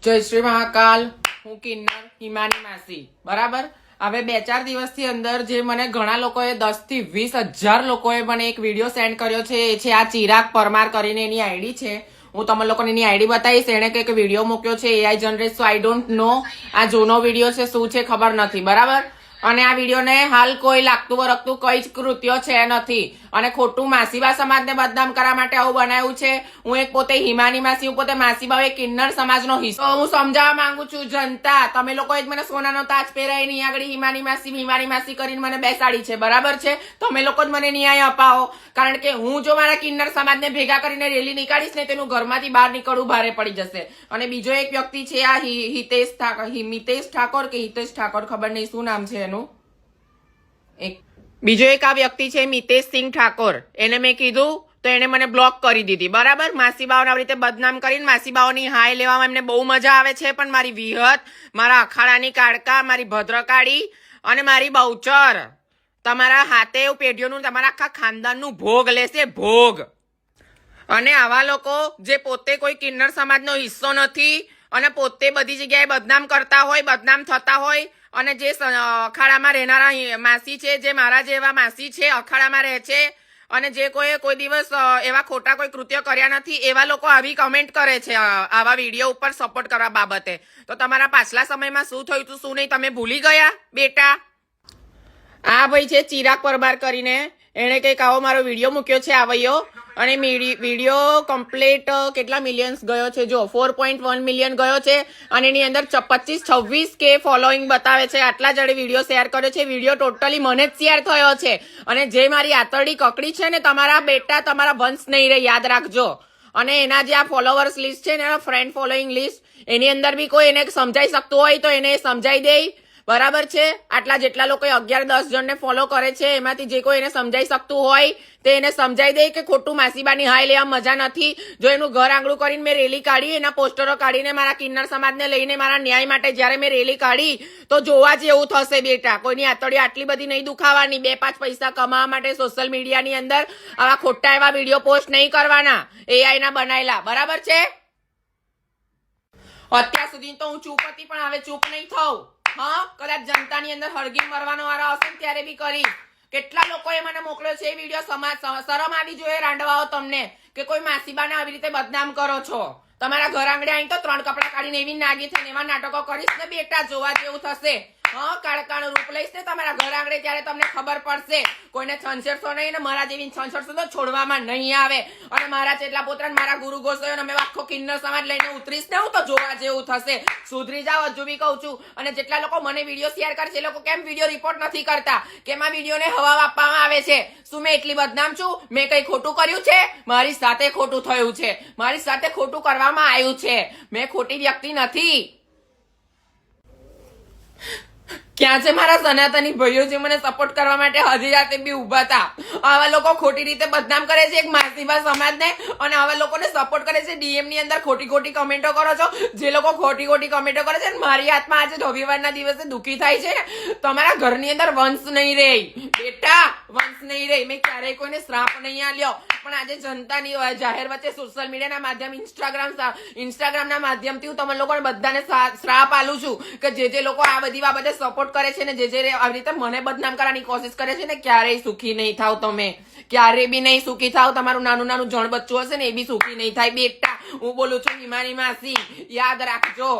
જય શ્રી મહાકાલ. હું કિન્નર હિમાની માસી. બરાબર. હવે 2-4 દિવસથી અંદર જે મને ઘણા લોકોએ 10 થી 20,000 લોકોએ મને એક વિડીયો સેન્ડ કર્યો છે. એ છે આ ચિરાગ પરમાર કરીને એની આઈડી છે. હું તમને લોકોને એની આઈડી બતાવીશ. એને કંઈક વિડીયો મૂક્યો છે AI generate. So I don't know આ જૂનો વિડીયો છે, શું છે ખબર નથી. બરાબર. અને આ વિડીયોને હાલ કોઈ લાગતું વરગતું કઈ જ કૃત્યો છે નથી. અને ખોટું માસીબા સમાજને બદનામ કરવા માટે આવું બનાવ્યું છે. હું એક પોતે હિમાની માસી, હું પોતે માસીબા, એક કિન્નર સમાજનો હિસ્સો. હું સમજાવવા માંગુ છું જનતા, તમે લોકોએ જ મને સોનાનો તાજ પહેરાય નહીં આગળ હિમાની માસી કરીને મને બેસાડી છે. બરાબર છે. તમે લોકો જ મને ન્યાય અપાવો. કારણ કે હું જો મારા કિન્નર સમાજને ભેગા કરીને રેલી નીકાળીશ ને તેનું ઘરમાંથી બહાર નીકળવું ભારે પડી જશે. અને બીજો એક વ્યક્તિ છે આ મિતેશ ઠાકોર કે હિતેશ ઠાકોર, ખબર નહીં શું નામ છે એનું. બીજો એક આ વ્યક્તિ છે મિતેશસિંહ ઠાકોર. એને મેં કીધું તો એને મને બ્લોક કરી દીધી. બરાબર. માસીબાઓને આવી રીતે બદનામ કરીને માસીબાઓની હાય લેવામાં એમને બહુ મજા આવે છે. પણ મારી વિહત, મારા અખાડાની કાળકા, મારી ભદ્રકાળી અને મારી બહુચર તમારા હાથે પેઢીઓનું, તમારા આખા ખાનદાનનું ભોગ લેશે, ભોગ. અને આવા લોકો જે પોતે કોઈ કિન્નર સમાજનો હિસ્સો નથી અને પોતે બધી જગ્યાએ બદનામ કરતા હોય, બદનામ થતા હોય, અને જે અખાડામાં રહેનારા માસી છે, જે મારા જેવા માસી છે, અખાડામાં રહે છે, અને જે કોઈ દિવસ એવા ખોટા કોઈ કૃત્ય કર્યા નથી, એવા લોકો આવી કમેન્ટ કરે છે આવા વિડીયો ઉપર સપોર્ટ કરવા બાબતે. તો તમારા પાછલા સમયમાં શું થયું હતું, શું નહીં, તમે ભૂલી ગયા બેટા? આ ભાઈ છે ચિરાગ પરમાર કરીને, એને કંઈક આવો મારો વિડીયો મૂક્યો છે આવયો. અને વિડીયો કમ્પ્લીટ કેટલા મિલિયન્સ ગયો છે જો 4.1 મિલિયન ગયો છે. અને એની અંદર 25-26K ફોલોઈંગ બતાવે છે. આટલા જડે વિડીયો શેર કર્યો છે. વિડીયો ટોટલી મને જ શેર થયો છે. અને જે મારી આતરડી કકડી છે ને, તમારા બેટા, તમારા વંશ નહીં રહે, યાદ રાખજો. અને એના જે આ ફોલોવર્સ લિસ્ટ છે ને, એના ફ્રેન્ડ ફોલોઈંગ લિસ્ટ, એની અંદર બી કોઈ એને સમજાઈ શકતું હોય તો એને સમજાઈ દે. બરાબર છે. આટલા જેટલા લોકો 11-10 જણને ફોલો કરે છે, એમાંથી જે કોઈ એને સમજાઈ શકતું હોય તે એને સમજાઈ દે કે ખોટું માસીબાની હાય લેવા મજા નથી. જો એનું ઘર આંગળું કરીને મેં રેલી કાઢી, એના પોસ્ટરો કાઢીને મારા કિન્નર સમાજને લઈને મારા ન્યાય માટે જયારે મેં રેલી કાઢી, તો જોવા જેવું થશે બેટા. કોઈની આતડી આટલી બધી નહીં દુખાવાની. 2-5 પૈસા કમાવા માટે સોશિયલ મીડિયાની અંદર આવા ખોટા એવા વિડીયો પોસ્ટ નહીં કરવાના, એઆઈ ના બનાયેલા. બરાબર છે. અત્યાર સુધી તો હું ચૂપ હતી, પણ હવે ચૂપ નહીં થઉં. હા, કદાચ જનતાની અંદર હળગી મરવાનો વારો આવશે ત્યારે બી કરી. કેટલા લોકોએ મને મોકલ્યો છે એ વિડીયો. શરમ આવી જોઈએ રાંડવાઓ તમને કે કોઈ માસીબાને આવી રીતે બદનામ કરો છો. તમારા ઘર આંગણે આવીને તો 3 કપડા કાઢીને એવી નાગી થઈને એવા નાટકો કરીશ ને બેટા, જોવા જેવું થશે. હા, કાળકાનું રૂપ લઈશ ને તમારા ઘર આંગણે, ત્યારે તમને ખબર પડશે. કોઈને છંછેડશો નહીં, ને મારા જેવી છંછેડશો તો છોડવામાં નહીં આવે. અને મારા ચેટલા પોતરાને મારા ગુરુ ગોસાયો અમે આખો કિન્નર સમાજ લઈને ઉતરીશ ને હું, તો જોવા જેવું થશે. સુધરી જાઓ, હજુ બી કહું છું. અને જેટલા લોકો મને વિડીયો શેર કરે છે એ લોકો કેમ વિડીયો રિપોર્ટ નથી કરતા? કેમ આ વિડીયોને હવા આપવામાં આવે છે? શું મેં એટલી બદનામ છું? મેં કઈ ખોટું કર્યું છે? મારી સાથે ખોટું થયું છે, મારી સાથે ખોટું કરવામાં આવ્યું છે. મેં ખોટી વ્યક્તિ નથી. ક્યાં છે મારા સનાતની ભાઈઓ જે મને સપોર્ટ કરવા માટે હજી રાતે બી ઉભા હતા? આવા લોકો ખોટી રીતે બદનામ કરે છે એક માસીબા સમાજને, અને આવા લોકોને સપોર્ટ કરે છે. ડીએમ ની અંદર ખોટી કમેન્ટો કરો છો. જે લોકો ખોટી કમેન્ટો કરે છે, મારી આત્મા આજે રવિવારના દિવસે દુઃખી થાય છે ને. તમારા ઘરની અંદર વંશ નહીં રહે બેટા, વંશ નહીં રહે. મેં ક્યારેય કોઈને શ્રાપ નહીં આલ્યો, પણ આજે જનતાની જાહેર વચ્ચે સોશિયલ મીડિયાના માધ્યમ, ઇન્સ્ટાગ્રામના માધ્યમથી હું તમે લોકોને બધાને શ્રાપ આલું છું કે જે લોકો આ બધી બાબતે સપોર્ટ કરે છે ને, જે આવી રીતે મને બદનામ કરવાની કોશિશ કરે છે ને, ક્યારેય સુખી નહીં થાવ તમે. ક્યારે બી નહીં સુખી થાવ. તમારું નાનું જણ બચ્ચું હશે ને, એ બી સુખી નહીં થાય બેટા. હું બોલું છું હિમાની માસી, યાદ રાખજો.